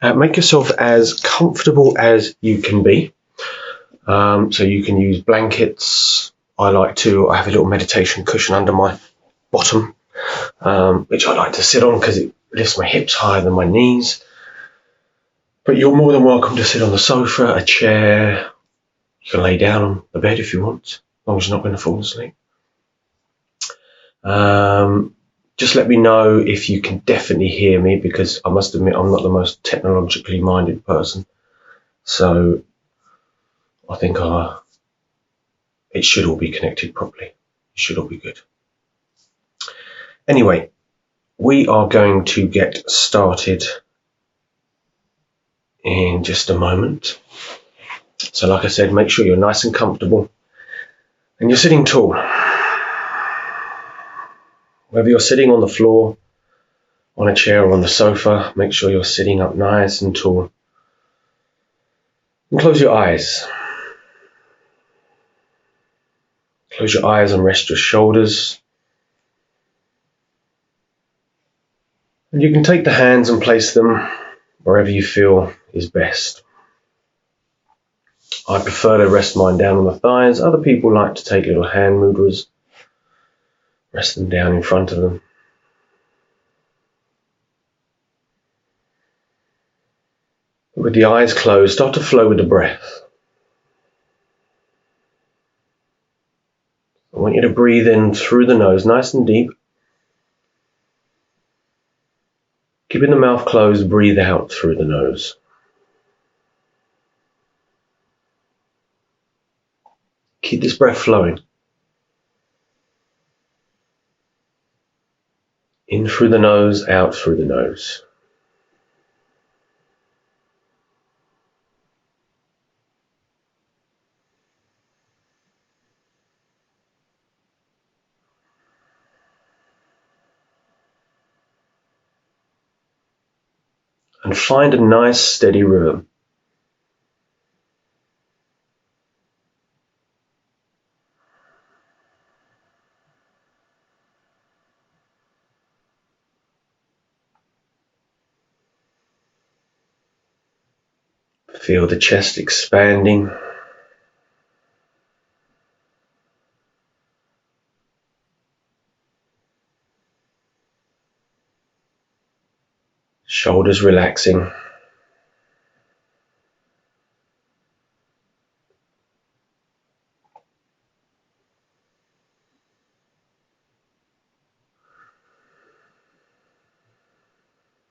Make yourself as comfortable as you can be. So you can use blankets. I have a little meditation cushion under my bottom, which I like to sit on because it lifts my hips higher than my knees. But you're more than welcome to sit on the sofa, a chair. You can lay down on the bed if you want, as long as you're not going to fall asleep. Just let me know if you can definitely hear me, because I must admit I'm not the most technologically minded person. So I think it should all be connected properly. It should all be good. Anyway, we are going to get started in just a moment. So like I said, make sure you're nice and comfortable and you're sitting tall. Whether you're sitting on the floor, on a chair or on the sofa, make sure you're sitting up nice and tall. And close your eyes. Close your eyes and rest your shoulders. And you can take the hands and place them wherever you feel is best. I prefer to rest mine down on the thighs. Other people like to take little hand mudras, rest them down in front of them. With the eyes closed, start to flow with the breath. I want you to breathe in through the nose, nice and deep. Keeping the mouth closed, breathe out through the nose. Keep this breath flowing. In through the nose, out through the nose. And find a nice steady rhythm. Feel the chest expanding. Shoulders relaxing.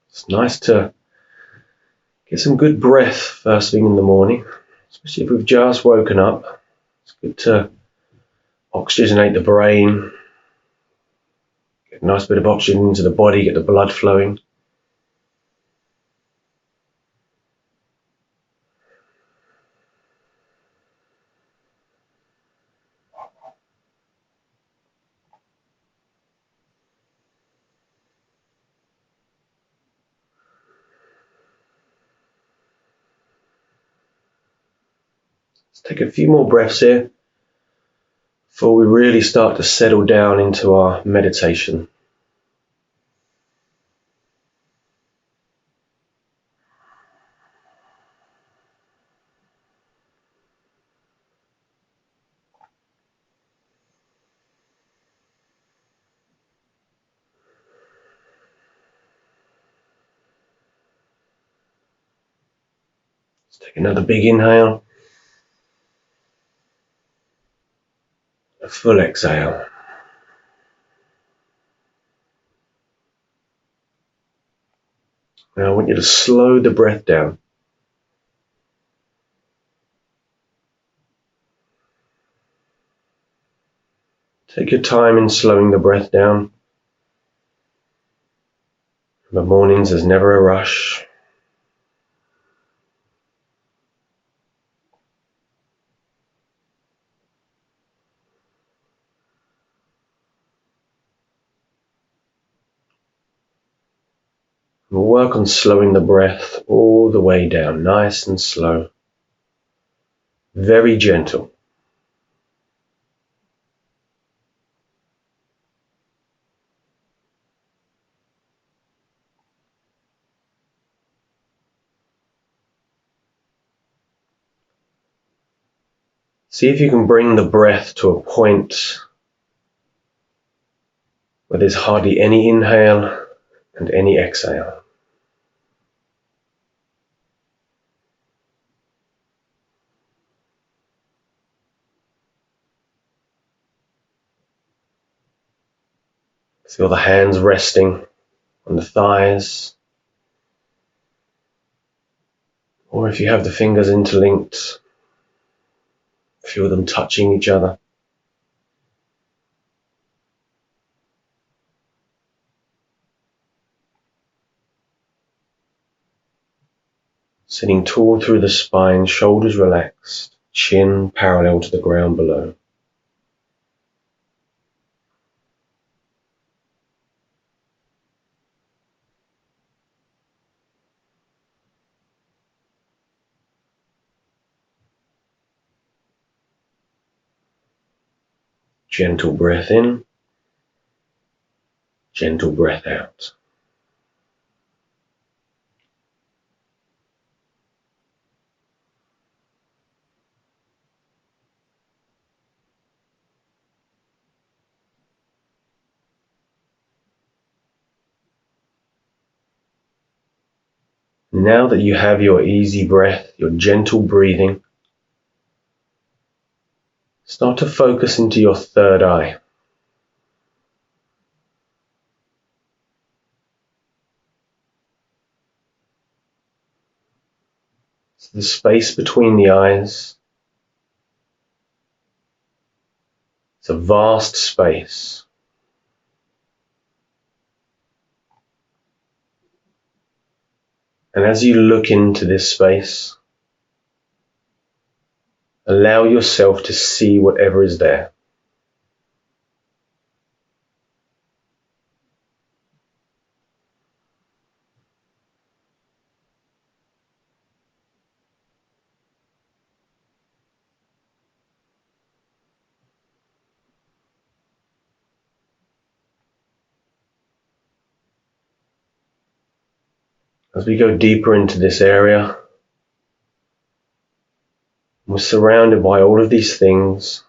It's nice to get some good breath first thing in the morning, especially if we've just woken up. It's good to oxygenate the brain, get a nice bit of oxygen into the body, get the blood flowing. Let's take a few more breaths here before we really start to settle down into our meditation. Let's take another big inhale. A full exhale. Now I want you to slow the breath down. Take your time in slowing the breath down. In the mornings, there's never a rush. We'll work on slowing the breath all the way down, nice and slow, very gentle. See if you can bring the breath to a point where there's hardly any inhale and any exhale. Feel the hands resting on the thighs, or if you have the fingers interlinked, feel them touching each other. Sitting tall through the spine, shoulders relaxed, chin parallel to the ground below. Gentle breath in, gentle breath out. Now that you have your easy breath, your gentle breathing, start to focus into your third eye. So the space between the eyes, it's a vast space. And as you look into this space, allow yourself to see whatever is there. As we go deeper into this area, we're surrounded by all of these things.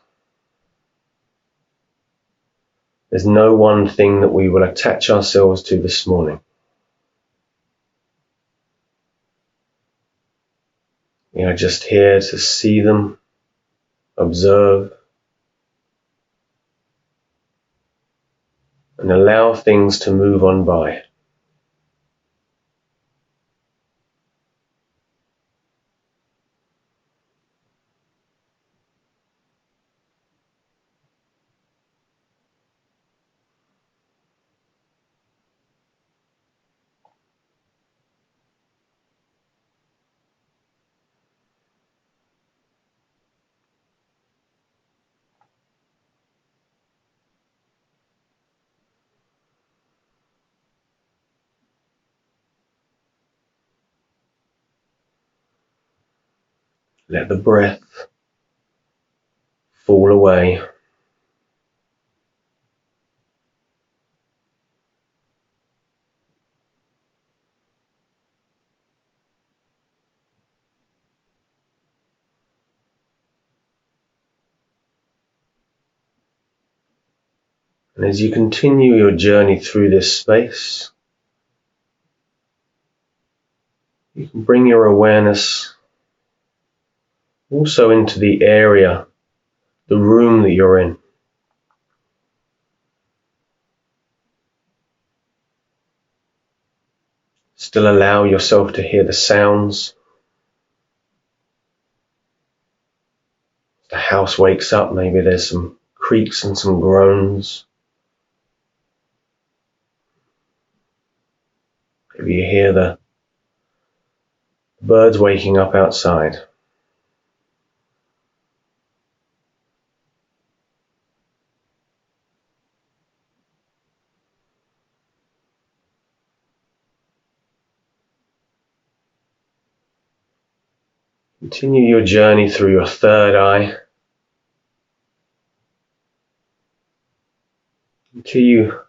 There's no one thing that we will attach ourselves to this morning. We are just here to see them, observe, and allow things to move on by. Let the breath fall away. And as you continue your journey through this space, you can bring your awareness also into the area, the room that you're in. Still allow yourself to hear the sounds. The house wakes up, maybe there's some creaks and some groans. Maybe you hear the birds waking up outside. Continue your journey through your third eye until you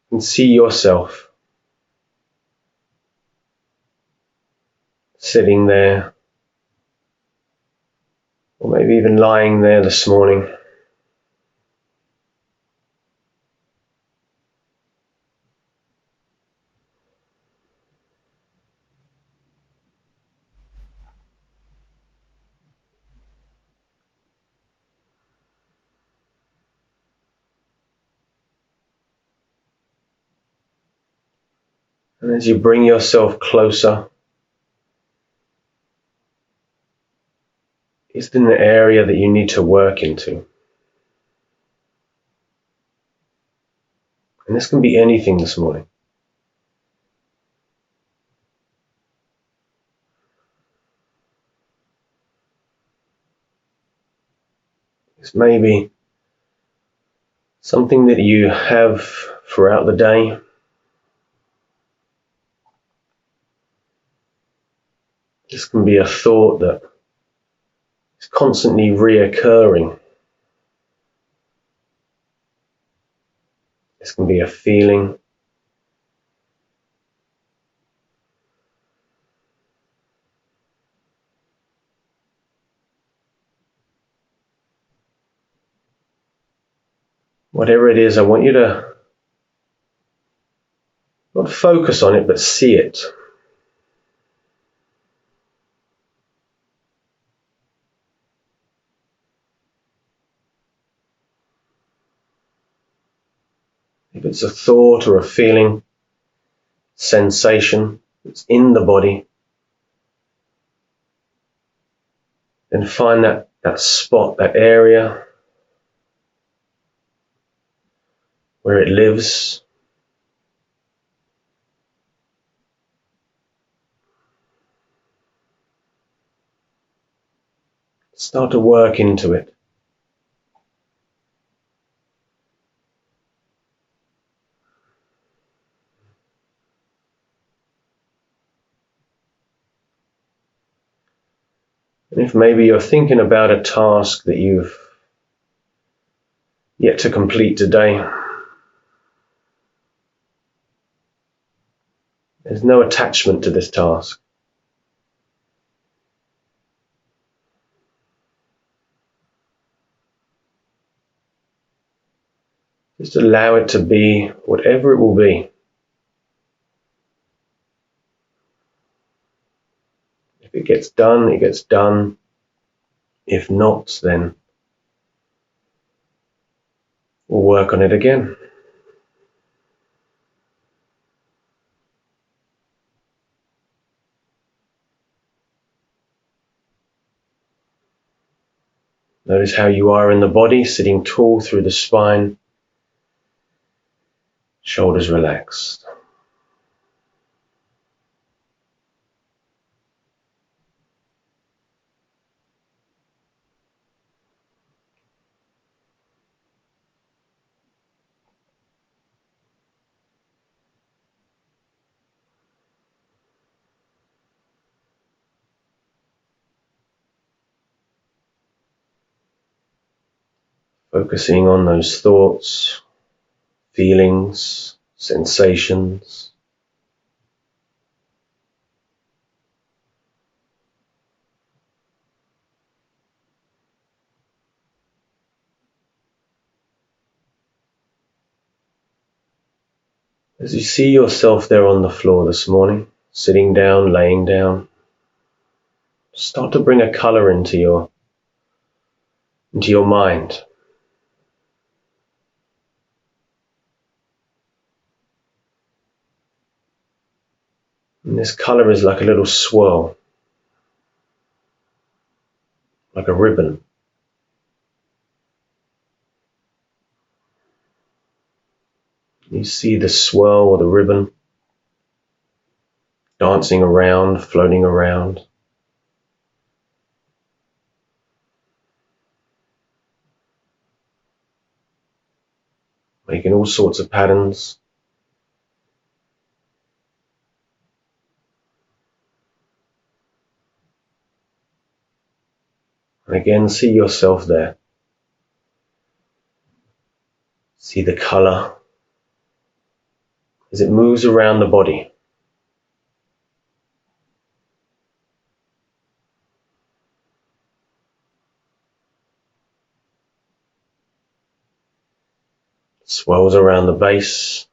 can see yourself sitting there, or maybe maybe even lying there this morning. And as you bring yourself closer, is there an area that you need to work into? And this can be anything this morning. It's maybe something that you have throughout the day. This can be a thought that is constantly reoccurring. This can be a feeling. Whatever it is, I want you to not focus on it, but see it. If it's a thought or a feeling, sensation that's in the body, then find that spot, that area where it lives. Start to work into it. And if maybe you're thinking about a task that you've yet to complete today, there's no attachment to this task. Just allow it to be whatever it will be. If it gets done, it gets done. If not, then we'll work on it again. Notice how you are in the body, sitting tall through the spine, shoulders relaxed. Focusing on those thoughts, feelings, sensations. As you see yourself there on the floor this morning, sitting down, laying down, start to bring a color into your mind. And this color is like a little swirl, like a ribbon. You see the swirl or the ribbon dancing around, floating around. Making all sorts of patterns. And again, see yourself there. See the color as it moves around the body. swells around the base,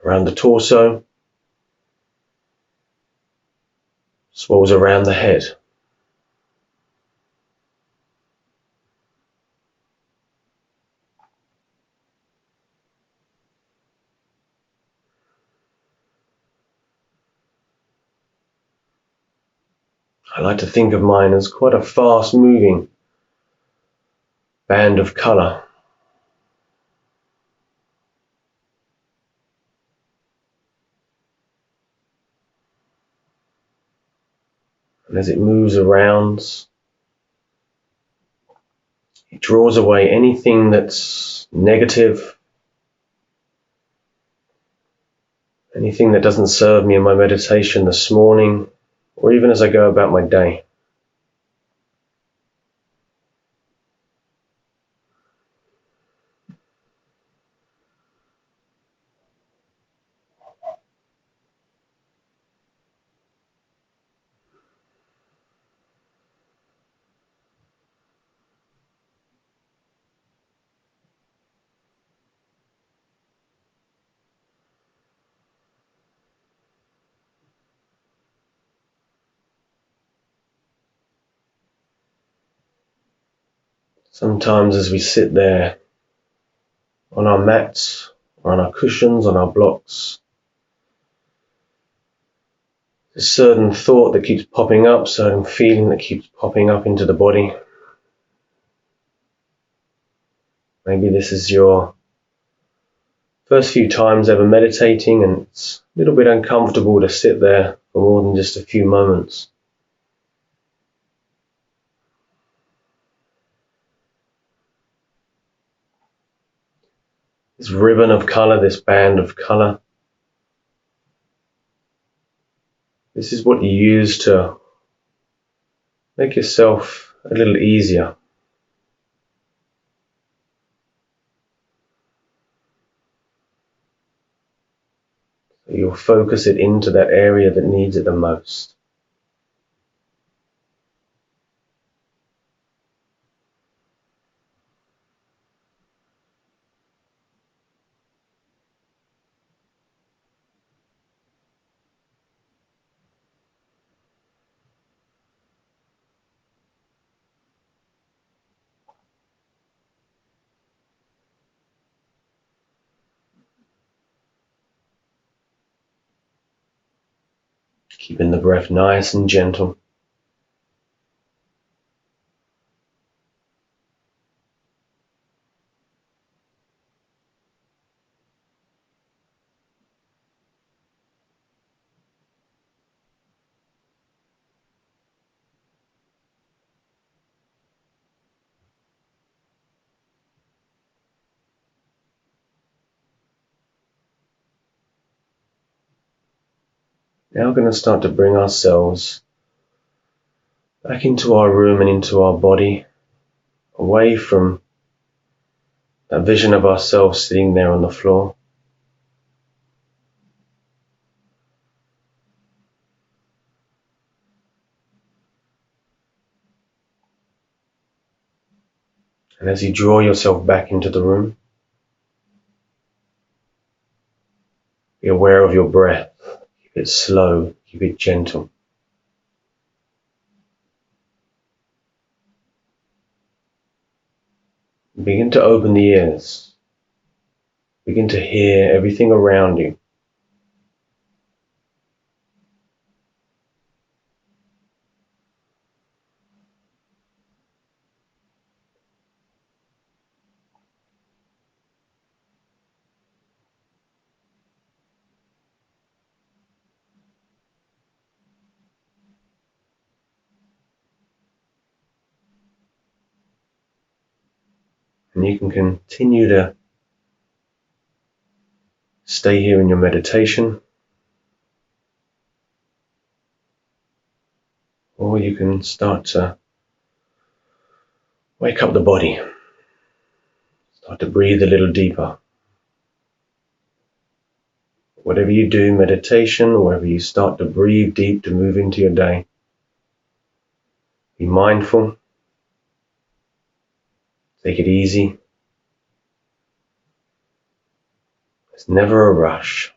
around the torso, swells around the head. I like to think of mine as quite a fast moving band of colour. And as it moves around, it draws away anything that's negative, anything that doesn't serve me in my meditation this morning, or even as I go about my day. Sometimes as we sit there on our mats, or on our cushions, on our blocks, there's a certain thought that keeps popping up, certain feeling that keeps popping up into the body. Maybe this is your first few times ever meditating and it's a little bit uncomfortable to sit there for more than just a few moments. This ribbon of colour, this band of colour, this is what you use to make yourself a little easier. You'll focus it into that area that needs it the most. Keeping the breath nice and gentle. Now we're going to start to bring ourselves back into our room and into our body, away from that vision of ourselves sitting there on the floor. And as you draw yourself back into the room, be aware of your breath. Keep it slow, keep it gentle. Begin to open the ears. Begin to hear everything around you. And you can continue to stay here in your meditation, or you can start to wake up the body. Start to breathe a little deeper. Whatever you do, meditation, or wherever you start to breathe deep to move into your day, Be mindful. Take it easy. There's never a rush.